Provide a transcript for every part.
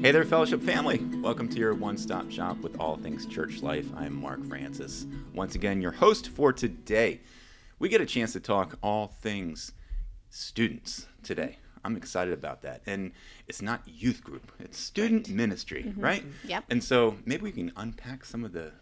Hey there, Fellowship family. Welcome to your one-stop shop with all things church life. I'm Mark Francis. Once again, your host for today. We get a chance to talk all things students today. I'm excited about that. And it's not youth group, it's student ministry, right? Yep. And so maybe we can unpack some of the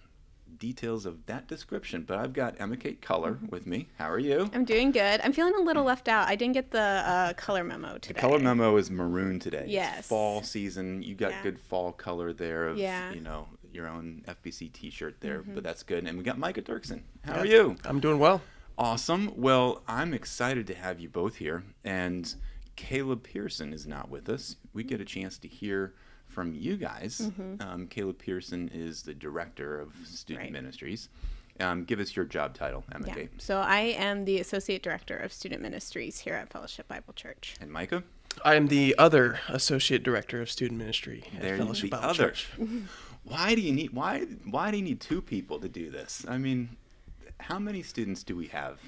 details of that description. But I've got Emma Kate Culler with me. How are you? I'm doing good. I'm feeling a little left out. I didn't get the color memo today. The color memo is maroon today. Yes. It's fall season. You got good fall color there of, Yeah. you know, your own FBC t-shirt there, but that's good. And we got Micah Doerksen. How are you? I'm doing well. Awesome. Well, I'm excited to have you both here. And Caleb Pearson is not with us. We get a chance to hear from you guys. Caleb Pearson is the director of student ministries. Give us your job title, Emma Kate. So I am the associate director of student ministries here at Fellowship Bible Church. And Micah? I am the other associate director of student ministry at Fellowship Bible Church. Why do you need two people to do this? I mean, how many students do we have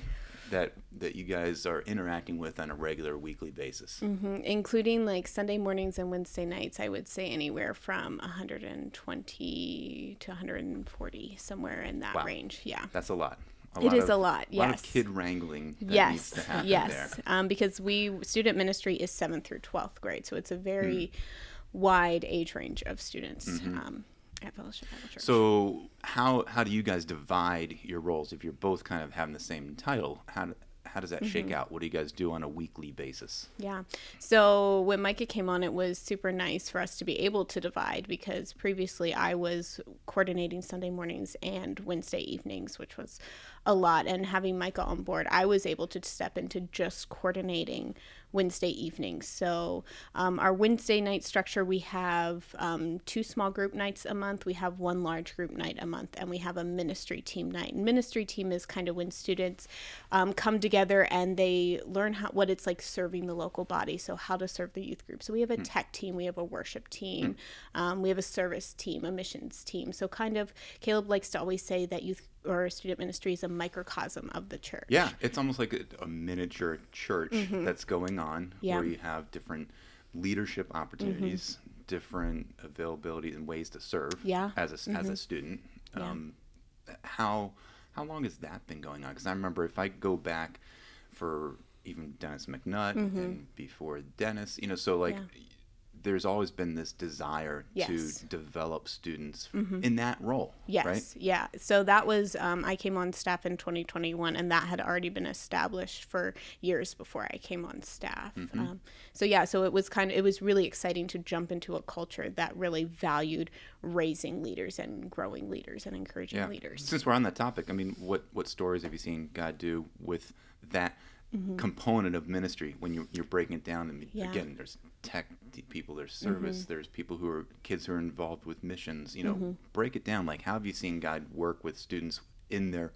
that you guys are interacting with on a regular weekly basis? Including like Sunday mornings and Wednesday nights, I would say anywhere from 120 to 140, somewhere in that range. Yeah. That's a lot. It is a lot, yes. A lot of kid wrangling that needs to happen there. Because student ministry is 7th through 12th grade, so it's a very wide age range of students at Fellowship Bible Church. So how do you guys divide your roles if you're both kind of having the same title? How does that shake out? What do you guys do on a weekly basis? Yeah. So when Micah came on, it was super nice for us to be able to divide because previously I was coordinating Sunday mornings and Wednesday evenings, which was a lot. And having Micah on board, I was able to step into just coordinating Wednesday evenings. So our Wednesday night structure, we have 2 small group nights a month. We have 1 large group night a month, and we have a ministry team night. And ministry team is kind of when students come together and they learn what it's like serving the local body. So how to serve the youth group. So we have a tech team, we have a worship team, we have a service team, a missions team. So kind of Caleb likes to always say that youth or student ministry is a microcosm of the church. Yeah, it's almost like a miniature church that's going on where you have different leadership opportunities, different availability and ways to serve as a student. How long has that been going on? Because I remember if I go back for even Dennis McNutt and before Dennis, you know, so like there's always been this desire to develop students in that role, right? Yeah. So that was, I came on staff in 2021, and that had already been established for years before I came on staff. So it was really exciting to jump into a culture that really valued raising leaders and growing leaders and encouraging leaders. Since we're on that topic, I mean, what stories have you seen God do with that component of ministry when you're breaking it down? I mean, again, there's tech people, there's service, there's people kids who are involved with missions. You know, break it down. Like, how have you seen God work with students in their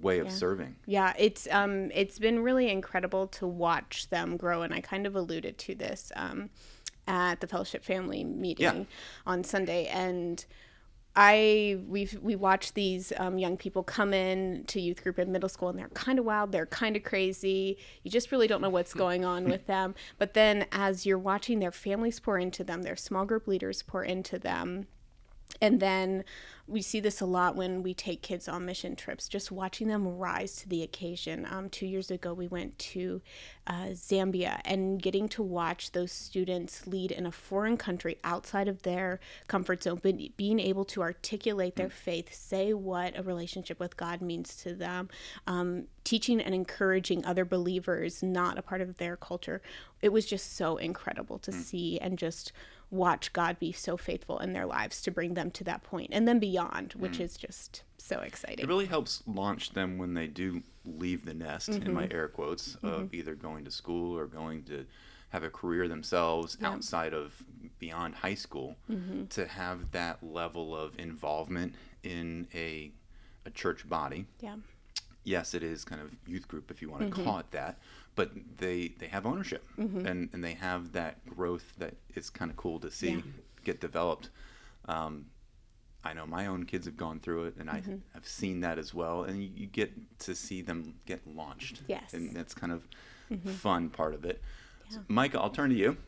way of serving? Yeah, it's been really incredible to watch them grow, and I kind of alluded to this at the Fellowship Family meeting on Sunday, and we watch these young people come in to youth group in middle school, and they're kind of wild, they're kind of crazy. You just really don't know what's going on with them. But then as you're watching their families pour into them, their small group leaders pour into them, and then we see this a lot when we take kids on mission trips, just watching them rise to the occasion. 2 years ago, we went to Zambia, and getting to watch those students lead in a foreign country outside of their comfort zone, but being able to articulate their faith, say what a relationship with God means to them, teaching and encouraging other believers not a part of their culture. It was just so incredible to see and just watch God be so faithful in their lives to bring them to that point and then beyond, which is just so exciting. It really helps launch them when they do leave the nest, in my air quotes, of either going to school or going to have a career themselves outside of beyond high school, to have that level of involvement in a church body. Yeah. Yes, it is kind of youth group, if you want to call it that, but they have ownership, and they have that growth that it's kind of cool to see get developed. I know my own kids have gone through it, and I've seen that as well, and you get to see them get launched. Yes. And that's kind of fun part of it. Yeah. So, Micah, I'll turn to you.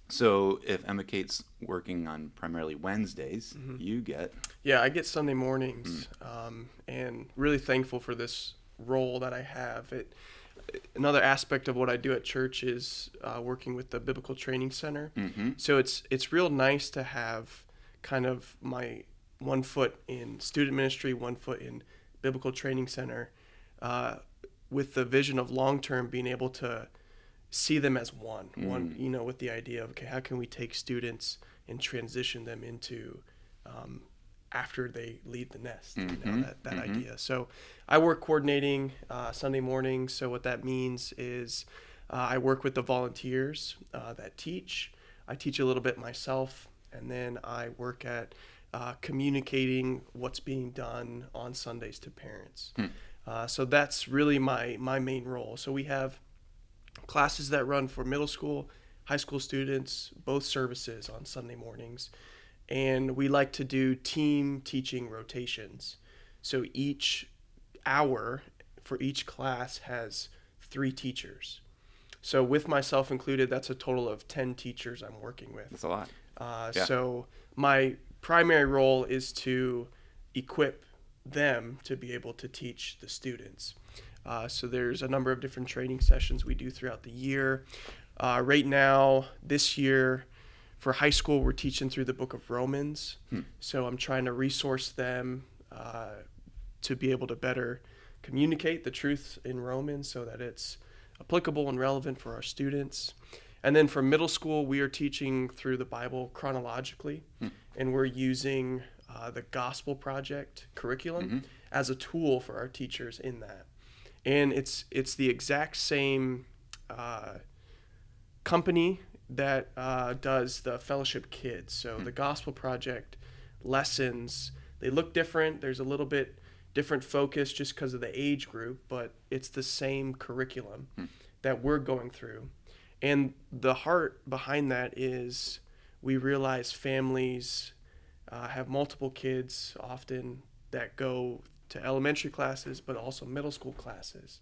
So if Emma Kate's working on primarily Wednesdays, you get... Yeah, I get Sunday mornings, and really thankful for this role that I have. Another aspect of what I do at church is working with the Biblical Training Center. So it's real nice to have kind of my one foot in student ministry, one foot in Biblical Training Center, with the vision of long-term being able to see them as one, with the idea of, okay, how can we take students and transition them into after they leave the nest, that idea. So I work coordinating Sunday mornings. So what that means is I work with the volunteers that teach. I teach a little bit myself, and then I work at communicating what's being done on Sundays to parents. So that's really my main role. So we have classes that run for middle school, high school students, both services on Sunday mornings. And we like to do team teaching rotations. So each hour for each class has 3 teachers. So with myself included, that's a total of 10 teachers I'm working with. That's a lot. So my primary role is to equip them to be able to teach the students. So there's a number of different training sessions we do throughout the year. Right now, this year, for high school, we're teaching through the book of Romans. So I'm trying to resource them to be able to better communicate the truth in Romans so that it's applicable and relevant for our students. And then for middle school, we are teaching through the Bible chronologically, and we're using the Gospel Project curriculum as a tool for our teachers in that. And it's the exact same company that does the Fellowship Kids. So the Gospel Project lessons, they look different. There's a little bit different focus just because of the age group, but it's the same curriculum that we're going through. And the heart behind that is we realize families have multiple kids often that go to elementary classes, but also middle school classes.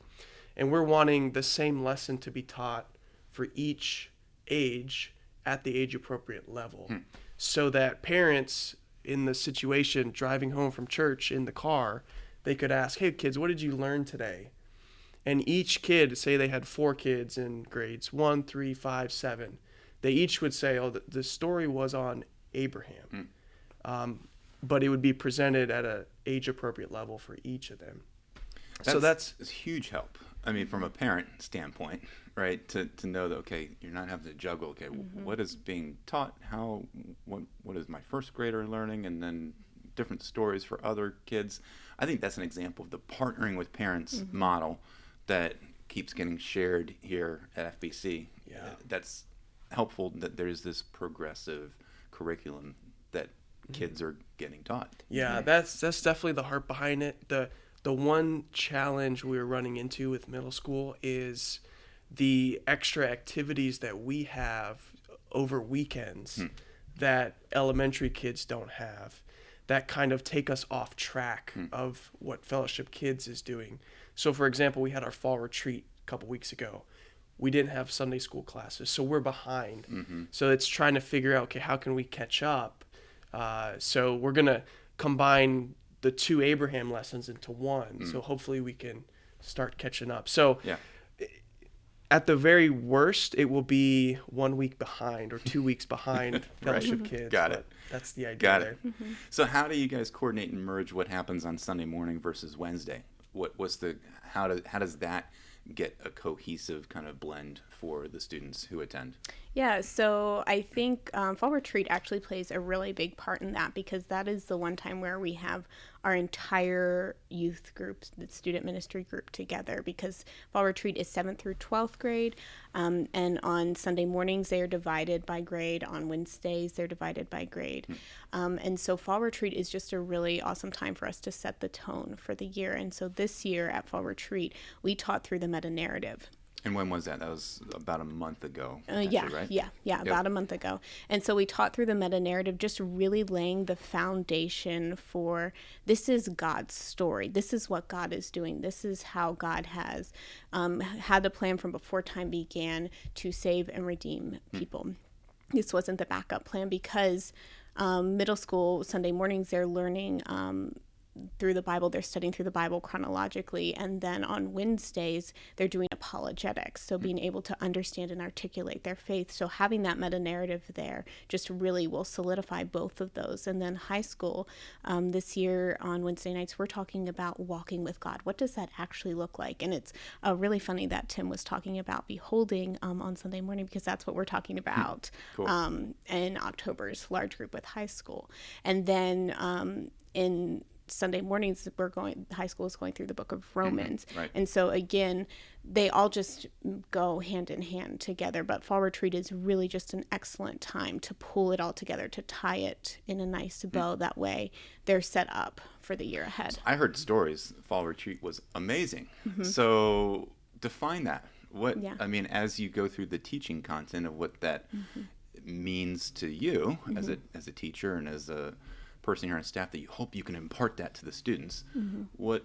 And we're wanting the same lesson to be taught for each age at the age appropriate level, so that parents in the situation driving home from church in the car, they could ask, hey kids, what did you learn today? And each kid, say they had 4 kids in grades 1, 3, 5, 7, they each would say, oh, the story was on Abraham. But it would be presented at an age-appropriate level for each of them. That's huge help. I mean, from a parent standpoint, right? To know that, okay, you're not having to juggle, okay, what is being taught? What is my first grader learning? And then different stories for other kids. I think that's an example of the partnering with parents model that keeps getting shared here at FBC. Yeah. That's helpful that there's this progressive curriculum that kids are getting taught. Yeah, that's definitely the heart behind it. The one challenge we're running into with middle school is the extra activities that we have over weekends that elementary kids don't have, that kind of take us off track of what Fellowship Kids is doing. So for example, we had our fall retreat a couple weeks ago. We didn't have Sunday school classes, so we're behind. So it's trying to figure out, okay, how can we catch up? So we're going to combine the 2 Abraham lessons into one. So hopefully we can start catching up. So at the very worst, it will be 1 week behind or 2 weeks behind Fellowship Kids. Got it. That's the idea. Got it. So how do you guys coordinate and merge what happens on Sunday morning versus Wednesday? How does that get a cohesive kind of blend for the students who attend? Yeah, so I think Fall Retreat actually plays a really big part in that, because that is the one time where we have our entire youth group, the student ministry group, together, because Fall Retreat is 7th through 12th grade, and on Sunday mornings they are divided by grade, on Wednesdays they're divided by grade. And so Fall Retreat is just a really awesome time for us to set the tone for the year. And so this year at Fall Retreat, we taught through the meta-narrative. And when was that? That was about a month ago. Right? About a month ago. And so we taught through the meta-narrative, just really laying the foundation for, this is God's story. This is what God is doing. This is how God has had the plan from before time began to save and redeem people. this wasn't the backup plan because middle school Sunday mornings they're learning through the Bible. They're studying through the Bible chronologically, and then on Wednesdays they're doing apologetics, so being able to understand and articulate their faith. So having that meta narrative there just really will solidify both of those. And then high school, this year on Wednesday nights we're talking about walking with God. What does that actually look like? And it's really funny that Tim was talking about beholding on Sunday morning, because that's what we're talking about Cool. in October's large group with high school. And then in Sunday mornings, high school is going through the book of Romans. Right. And so again, they all just go hand in hand together, but fall retreat is really just an excellent time to pull it all together, to tie it in a nice bow. That way they're set up for the year ahead. I heard stories. Fall retreat was amazing. So define that. I mean, as you go through the teaching content of what that means to you as a teacher and as a person here on staff, that you hope you can impart that to the students. What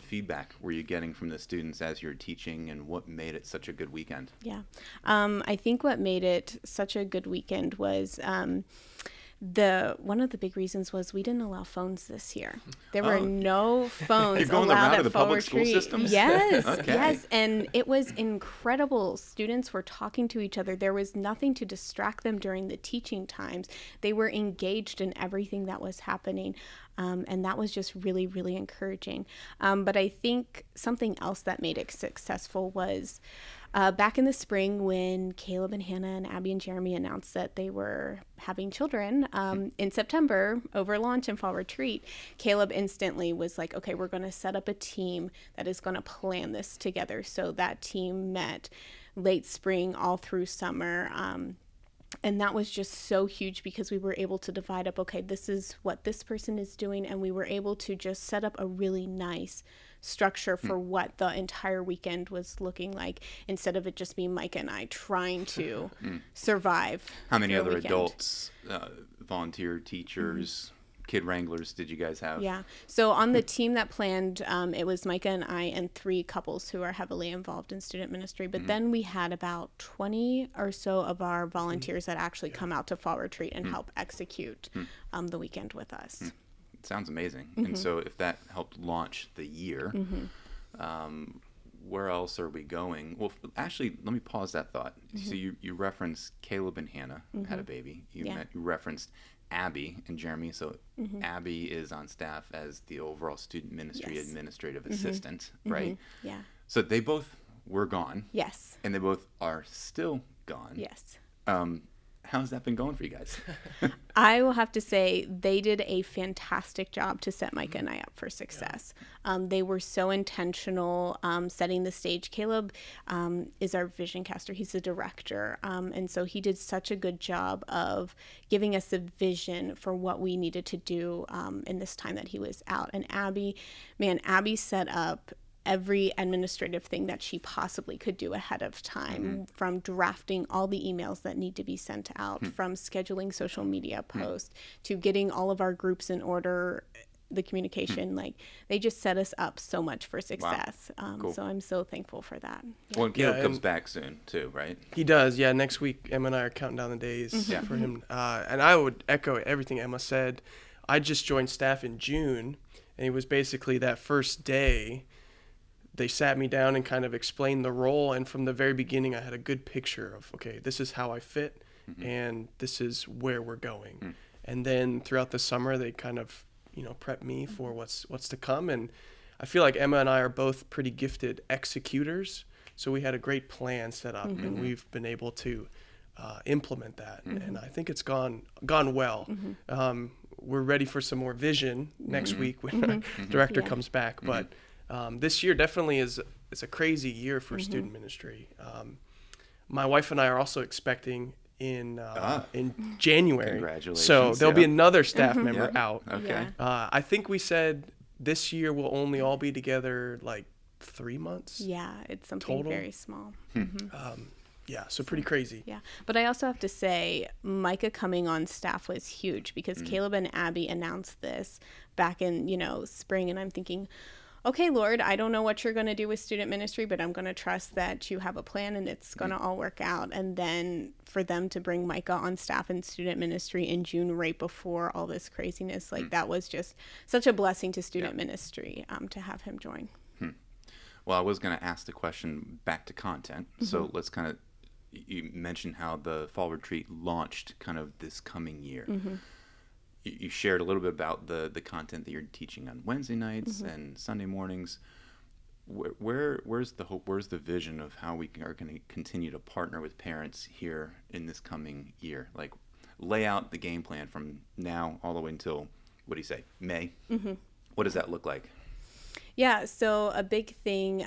feedback were you getting from the students as you're teaching, and what made it such a good weekend? Yeah. I think what made it such a good weekend was one of the big reasons was we didn't allow phones this year. There were no phones You're going allowed around at to the fall public school retreat. systems? Yes, Okay. yes, and it was incredible. Students were talking to each other. There was nothing to distract them during the teaching times. They were engaged in everything that was happening. And that was just really, really encouraging. But I think something else that made it successful was back in the spring when Caleb and Hannah and Abby and Jeremy announced that they were having children in September over launch and fall retreat. Caleb instantly was like, okay, we're going to set up a team that is going to plan this together. So that team met late spring all through summer. And that was just so huge because we were able to divide up, okay, this is what this person is doing. And we were able to just set up a really nice structure for what the entire weekend was looking like, instead of it just being Micah and I trying to survive. How many other weekend. adults, volunteer teachers, kid wranglers did you guys have? Yeah. So on the team that planned, it was Micah and I and 3 couples who are heavily involved in student ministry. But then we had about 20 or so of our volunteers that actually come out to fall retreat and help execute the weekend with us. Sounds amazing. And so if that helped launch the year, where else are we going? Well, actually, let me pause that thought. So you referenced Caleb and Hannah had a baby. You referenced Abby and Jeremy. So Abby is on staff as the overall student ministry administrative assistant, right? Yeah. So they both were gone. Yes. And they both are still gone. Yes. How's that been going for you guys? I will have to say they did a fantastic job to set Micah and I up for success. They were so intentional setting the stage. Caleb is our vision caster. He's the director. And so he did such a good job of giving us a vision for what we needed to do in this time that he was out. And Abby set up every administrative thing that she possibly could do ahead of time, from drafting all the emails that need to be sent out, from scheduling social media posts, to getting all of our groups in order, the communication. Like, they just set us up so much for success. Cool. So I'm so thankful for that. Yeah. Well, Caleb comes back soon too, right? He does, yeah. Next week, Emma and I are counting down the days for him. And I would echo everything Emma said. I just joined staff in June, and it was basically that first day they sat me down and kind of explained the role. And from the very beginning, I had a good picture of, okay, this is how I fit, and this is where we're going. And then throughout the summer, they kind of, prep me for what's to come. And I feel like Emma and I are both pretty gifted executors. So we had a great plan set up, and we've been able to implement that. And I think it's gone well. We're ready for some more vision next week when our director comes back. But this year definitely is a crazy year for student ministry. My wife and I are also expecting in January. Congratulations. So there'll be another staff member out. Okay. I think we said this year we'll only all be together like 3 months. Yeah, it's something total. very small. So pretty crazy. Yeah, but I also have to say, Micah coming on staff was huge, because Caleb and Abby announced this back in, spring, and I'm thinking, okay, Lord, I don't know what you're going to do with student ministry, but I'm going to trust that you have a plan and it's going to all work out. And then for them to bring Micah on staff in student ministry in June, right before all this craziness, like that was just such a blessing to student ministry to have him join. Well, I was going to ask the question back to content. So let's kind of, you mentioned how the fall retreat launched kind of this coming year. You shared a little bit about the content that you're teaching on Wednesday nights and Sunday mornings. Where's the hope? Where's the vision of how we are going to continue to partner with parents here in this coming year? Like, lay out the game plan from now all the way until, what do you say, May? What does that look like? Yeah, so a big thing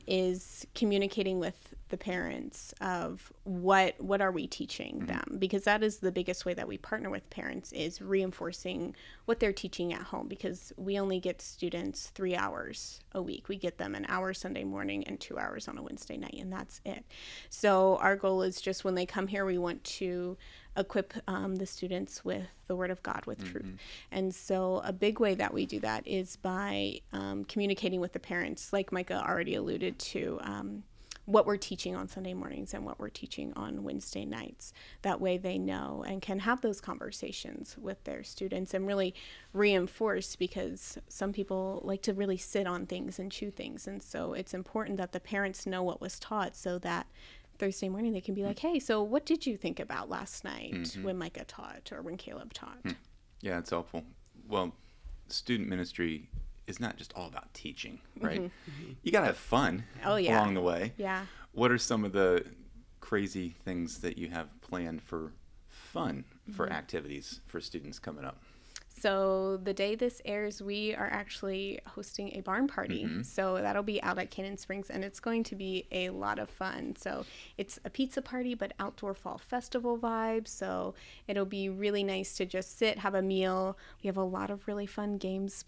is communicating with the parents of what are we teaching them, because that is the biggest way that we partner with parents, is reinforcing what they're teaching at home, because we only get students 3 hours a week. We get them an hour Sunday morning and 2 hours on a Wednesday night, and that's it. So our goal is just when they come here, we want to equip the students with the Word of God, with truth. And so a big way that we do that is by communicating with the parents, like Micah already alluded to, what we're teaching on Sunday mornings and what we're teaching on Wednesday nights. That way they know and can have those conversations with their students and really reinforce, because some people like to really sit on things and chew things. And so it's important that the parents know what was taught, so that Thursday morning they can be like, hey, so what did you think about last night when Micah taught or when Caleb taught? Yeah, it's helpful. Well, student ministry is not just all about teaching, right? You got to have fun along the way. Yeah. What are some of the crazy things that you have planned for fun, for activities for students coming up? So the day this airs, we are actually hosting a barn party. So that'll be out at Cannon Springs, and it's going to be a lot of fun. So it's a pizza party, but outdoor fall festival vibes. So it'll be really nice to just sit, have a meal. We have a lot of really fun games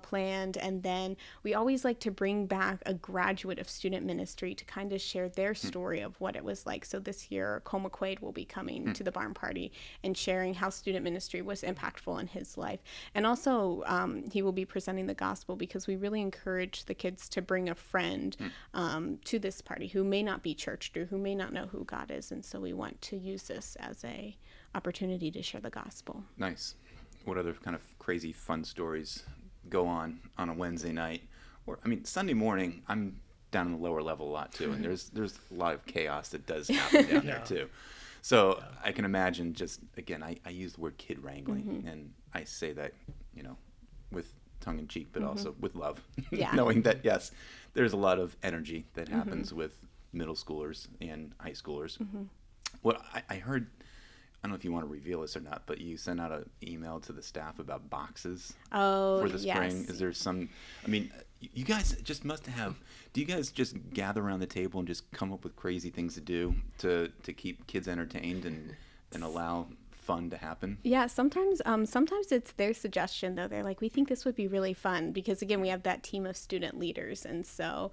planned, and then we always like to bring back a graduate of student ministry to kind of share their story of what it was like. So this year, Cole McQuaid will be coming to the barn party and sharing how student ministry was impactful in his life. And also he will be presenting the gospel, because we really encourage the kids to bring a friend to this party who may not be churched or who may not know who God is. And so we want to use this as a opportunity to share the gospel. Nice. What other kind of crazy fun stories go on a Wednesday night? Or, I mean, Sunday morning, I'm down in the lower level a lot too, and there's a lot of chaos that does happen down there too. So I can imagine, just again, I use the word kid wrangling, and I say that, with tongue in cheek, but also with love, knowing that yes, there's a lot of energy that happens with middle schoolers and high schoolers. What I heard, I don't know if you want to reveal this or not, but you sent out an email to the staff about boxes for the spring. Is there some, I mean, you guys just must have, do you guys just gather around the table and just come up with crazy things to do to keep kids entertained and allow fun to happen? Yeah, sometimes it's their suggestion, though. They're like, we think this would be really fun, because again, we have that team of student leaders. And so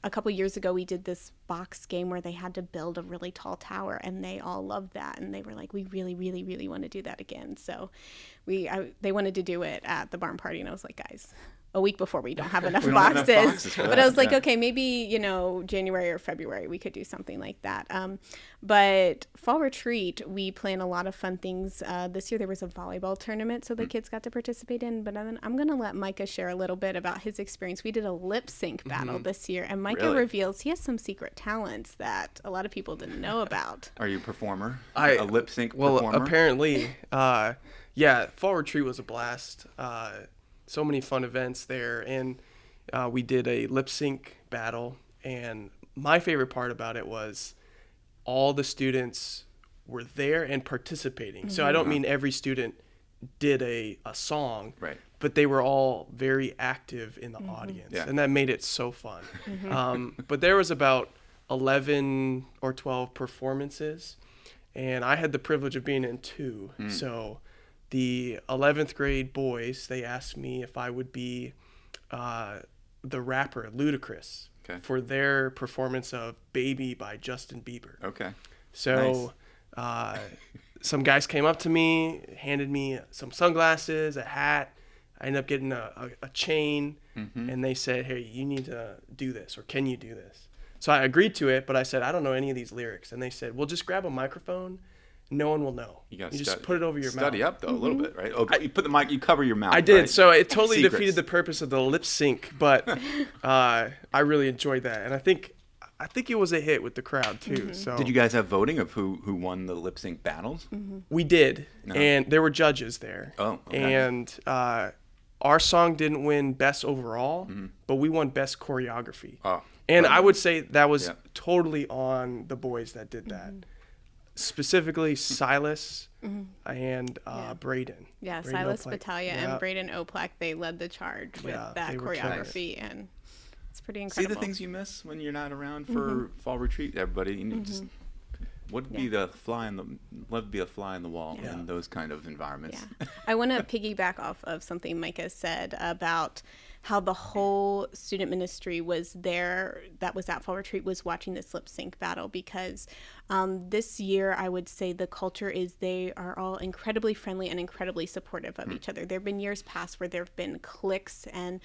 a couple years ago, we did this box game where they had to build a really tall tower, and they all loved that. And they were like, we really, really, really want to do that again. So they wanted to do it at the barn party. And I was like, guys, a week before, we don't have enough boxes. But I was like, okay, maybe, January or February, we could do something like that. But fall retreat, we plan a lot of fun things. This year there was a volleyball tournament, so the kids got to participate in. But then I'm going to let Micah share a little bit about his experience. We did a lip sync battle this year, and Micah reveals he has some secret talents that a lot of people didn't know about. Are you a performer? A lip sync performer? Well, apparently, fall retreat was a blast. So many fun events there, and we did a lip sync battle, and my favorite part about it was all the students were there and participating. So I don't mean every student did a song, but they were all very active in the audience, and that made it so fun. But there was about 11 or 12 performances, and I had the privilege of being in 2. So the 11th grade boys, they asked me if I would be the rapper Ludacris for their performance of Baby by Justin Bieber. So some guys came up to me, handed me some sunglasses, a hat, I ended up getting a chain, and they said, hey, you need to do this, or can you do this? So I agreed to it, but I said, I don't know any of these lyrics. And they said, well, just grab a microphone. No one will know. You just put it over your mouth. Study up, though, a little bit, right? Oh, you put the mic, you cover your mouth. I did. Right? So it totally defeated the purpose of the lip sync, but I really enjoyed that. And I think it was a hit with the crowd, too. So did you guys have voting of who won the lip sync battles? We did. No. And there were judges there. Oh, okay. And our song didn't win best overall, but we won best choreography. Oh. And I would say that was totally on the boys that did that. Specifically Silas and Braden. Yeah, Braden Silas Oplak. Battaglia and Braden Oplak, they led the charge with that choreography, and it's pretty incredible. See the things you miss when you're not around for fall retreat, everybody. You just would be a fly in the wall in those kind of environments. Yeah. I want to piggyback off of something Micah said about how the whole student ministry was there, that was at fall retreat, was watching this lip sync battle, because this year I would say the culture is they are all incredibly friendly and incredibly supportive of each other. There have been years past where there have been cliques and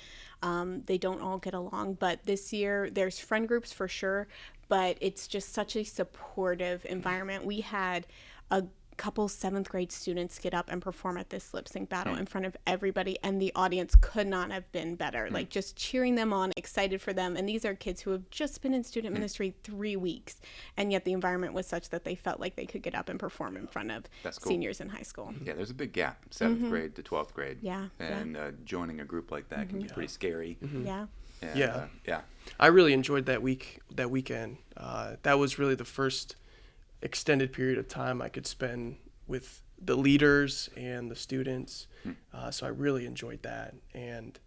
they don't all get along, but this year there's friend groups for sure, but it's just such a supportive environment. We had a couple 7th grade students get up and perform at this lip sync battle in front of everybody, and the audience could not have been better. Like, just cheering them on, excited for them. And these are kids who have just been in student ministry 3 weeks, and yet the environment was such that they felt like they could get up and perform in front of seniors in high school. Yeah, there's a big gap, 7th grade to 12th grade. Yeah. And joining a group like that can be pretty scary. Yeah. And, yeah. I really enjoyed that weekend. That was really the first extended period of time I could spend with the leaders and the students. So I really enjoyed that. And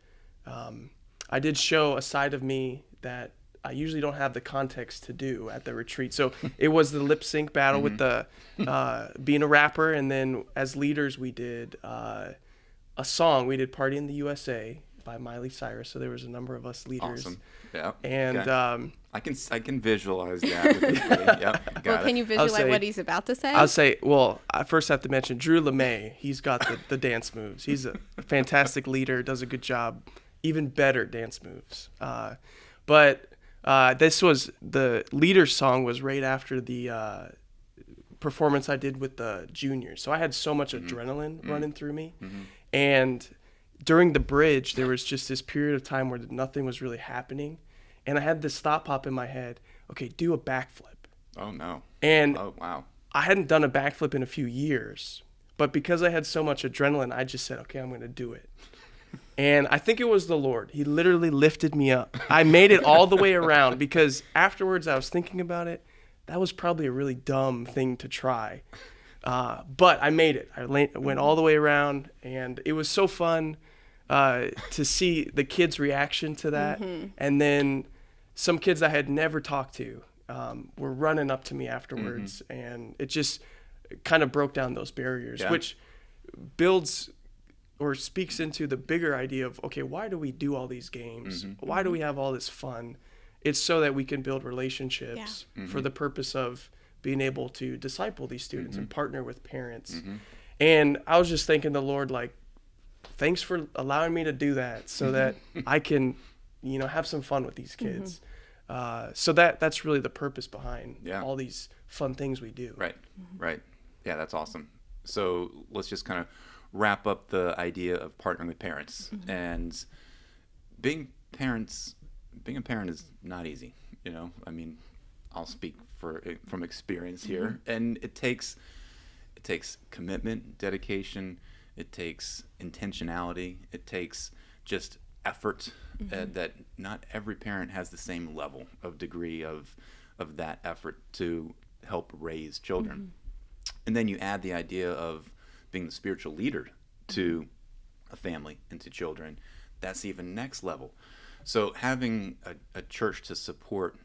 I did show a side of me that I usually don't have the context to do at the retreat. So it was the lip sync battle with the being a rapper. And then as leaders, we did a song. We did Party in the USA by Miley Cyrus. So there was a number of us leaders. Awesome. Yeah. And I can visualize that. Yep. Well, can you visualize what he's about to say? I'll say, well, I first have to mention Drew LeMay. He's got the dance moves. He's a fantastic leader, does a good job, even better dance moves. But this was, the leader song was right after the performance I did with the juniors. So I had so much adrenaline running through me. And during the bridge, there was just this period of time where nothing was really happening. And I had this thought pop in my head, okay, do a backflip. Oh, no. And oh, wow. I hadn't done a backflip in a few years. But because I had so much adrenaline, I just said, okay, I'm going to do it. And I think it was the Lord. He literally lifted me up. I made it all the way around because afterwards I was thinking about it. That was probably a really dumb thing to try. But I made it. I went all the way around, and it was so fun to see the kids' reaction to that. And then some kids I had never talked to were running up to me afterwards, and it just kind of broke down those barriers, which builds or speaks into the bigger idea of, okay, why do we do all these games? Why do we have all this fun? It's so that we can build relationships for the purpose of being able to disciple these students and partner with parents. And I was just thanking the Lord, like, thanks for allowing me to do that so that I can, have some fun with these kids. So that's really the purpose behind all these fun things we do. Right. Yeah, that's awesome. So let's just kind of wrap up the idea of partnering with parents. And being a parent is not easy. I mean, I'll speak from experience here, and it takes commitment, dedication, it takes intentionality, it takes just effort that not every parent has the same level of degree of that effort to help raise children. And then you add the idea of being the spiritual leader to a family and to children. That's even next level. So having a church to support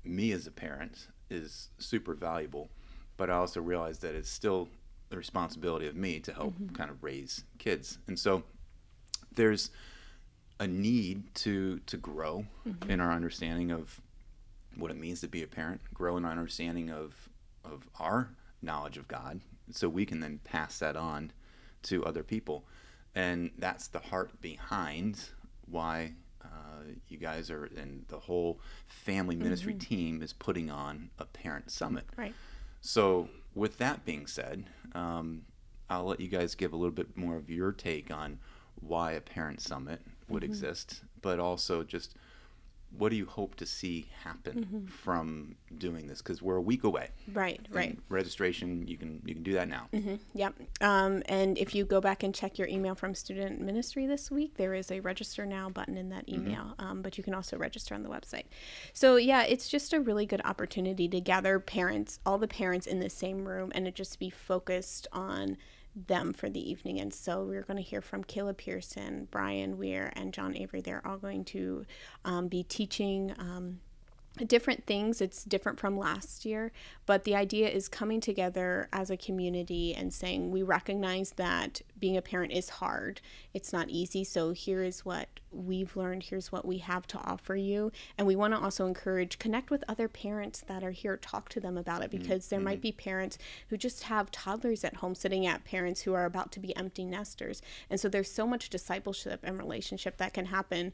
me as a parent is super valuable, but I also realize that it's still the responsibility of me to help kind of raise kids. And so there's a need to grow in our understanding of what it means to be a parent, grow in our understanding of our knowledge of God, so we can then pass that on to other people. And that's the heart behind why you guys are, and the whole family ministry team is putting on a parent summit. Right. So with that being said, I'll let you guys give a little bit more of your take on why a parent summit would exist, but also just what do you hope to see happen from doing this? Because we're a week away. Right. And registration, you can do that now. Yep. And if you go back and check your email from Student Ministry this week, there is a register now button in that email, but you can also register on the website. So yeah, it's just a really good opportunity to gather parents, all the parents in the same room, and to just be focused on them for the evening. And so we're going to hear from Kayla Pearson, Brian Weir, and John Avery. They're all going to be teaching different things. It's different from last year, but the idea is coming together as a community and saying we recognize that being a parent is hard. It's not easy. So here is what we've learned. Here's what we have to offer you. And we want to also connect with other parents that are here, talk to them about it, because there might be parents who just have toddlers at home sitting at parents who are about to be empty nesters. And so there's so much discipleship and relationship that can happen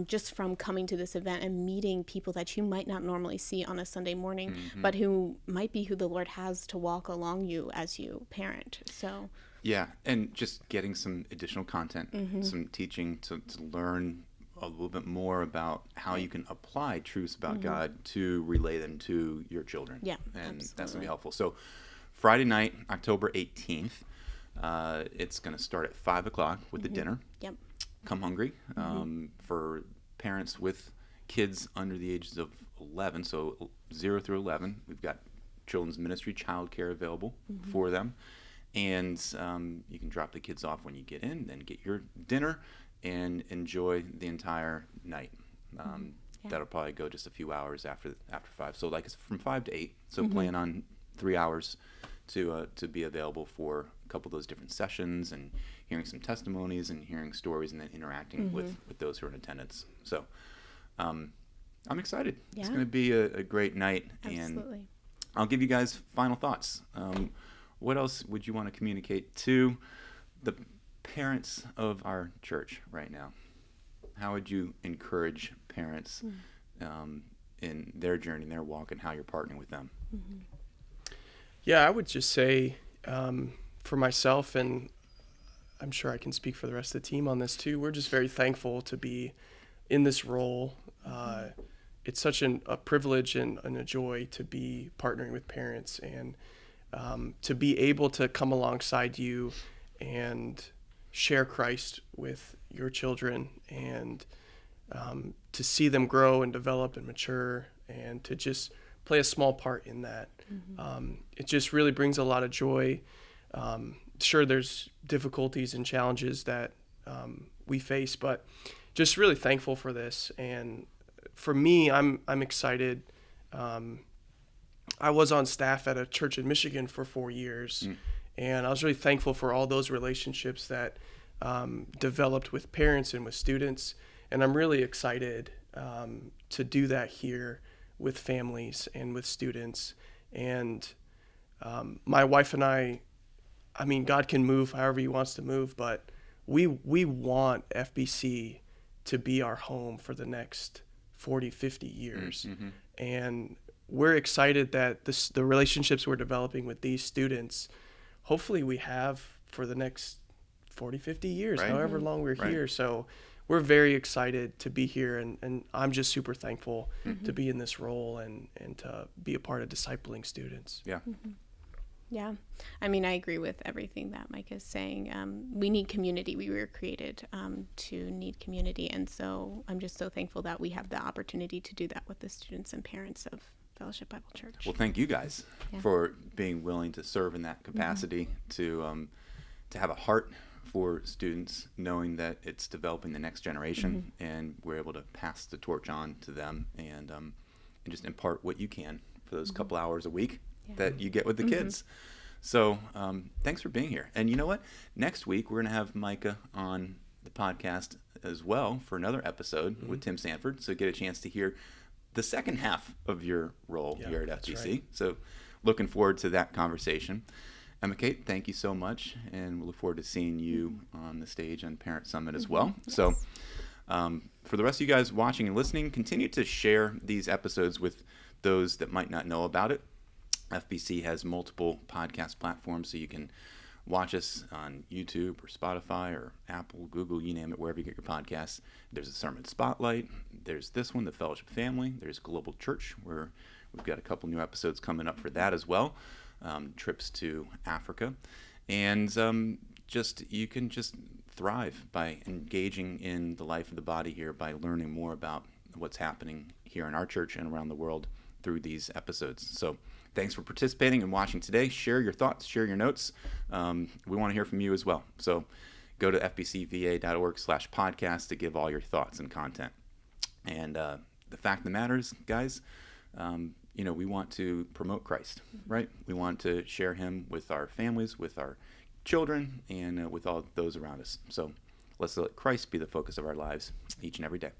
just from coming to this event and meeting people that you might not normally see on a Sunday morning, but who might be who the Lord has to walk along you as you parent. So yeah, and just getting some additional content, some teaching to learn a little bit more about how you can apply truths about God to relay them to your children. Yeah, and absolutely. That's going to be helpful. So Friday night, October 18th, it's going to start at 5 o'clock with the dinner. Yep. Come hungry. For parents with kids under the ages of 11, so 0 through 11, we've got children's ministry childcare available for them. And you can drop the kids off when you get in, then get your dinner and enjoy the entire night. That'll probably go just a few hours after 5. So like it's from 5 to 8. So plan on 3 hours to be available for a couple of those different sessions and hearing some testimonies and hearing stories and then interacting with those who are in attendance. So I'm excited. Yeah. It's going to be a great night. Absolutely. And I'll give you guys final thoughts. What else would you want to communicate to the parents of our church right now? How would you encourage parents in their journey, in their walk, and how you're partnering with them? Yeah, I would just say for myself, and I'm sure I can speak for the rest of the team on this too, we're just very thankful to be in this role. It's such a privilege and a joy to be partnering with parents and to be able to come alongside you and share Christ with your children and to see them grow and develop and mature and to just play a small part in that. It just really brings a lot of joy. Sure, there's difficulties and challenges that we face, but just really thankful for this. And for me, I'm excited. I was on staff at a church in Michigan for 4 years, and I was really thankful for all those relationships that developed with parents and with students. And I'm really excited to do that here with families and with students. And my wife and I mean, God can move however he wants to move, but we want FBC to be our home for the next 40, 50 years. And we're excited that the relationships we're developing with these students, hopefully we have for the next 40, 50 years, however long we're here. So we're very excited to be here, and I'm just super thankful to be in this role and to be a part of discipling students. Yeah. Yeah. I mean, I agree with everything that Micah is saying. We need community. We were created to need community. And so I'm just so thankful that we have the opportunity to do that with the students and parents of Fellowship Bible Church. Well, thank you guys for being willing to serve in that capacity, to have a heart for students, knowing that it's developing the next generation, and we're able to pass the torch on to them and just impart what you can for those couple hours a week that you get with the kids. So thanks for being here. And you know what? Next week, we're going to have Micah on the podcast as well for another episode with Tim Sanford. So get a chance to hear the second half of your role here at FBC. Right. So looking forward to that conversation. Emma Kate, thank you so much, and we look forward to seeing you on the stage on Parent Summit as well. Yes. So for the rest of you guys watching and listening, continue to share these episodes with those that might not know about it. FBC has multiple podcast platforms, so you can watch us on YouTube or Spotify or Apple, Google, you name it, wherever you get your podcasts. There's a Sermon Spotlight. There's this one, the Fellowship Family. There's Global Church, where we've got a couple new episodes coming up for that as well. Trips to Africa. And you can just thrive by engaging in the life of the body here, by learning more about what's happening here in our church and around the world through these episodes. So thanks for participating and watching today. Share your thoughts, share your notes. We want to hear from you as well. So go to fbcva.org/podcast to give all your thoughts and content. And the fact of the matter is, guys, we want to promote Christ, right? We want to share him with our families, with our children, and with all those around us. So let's let Christ be the focus of our lives each and every day.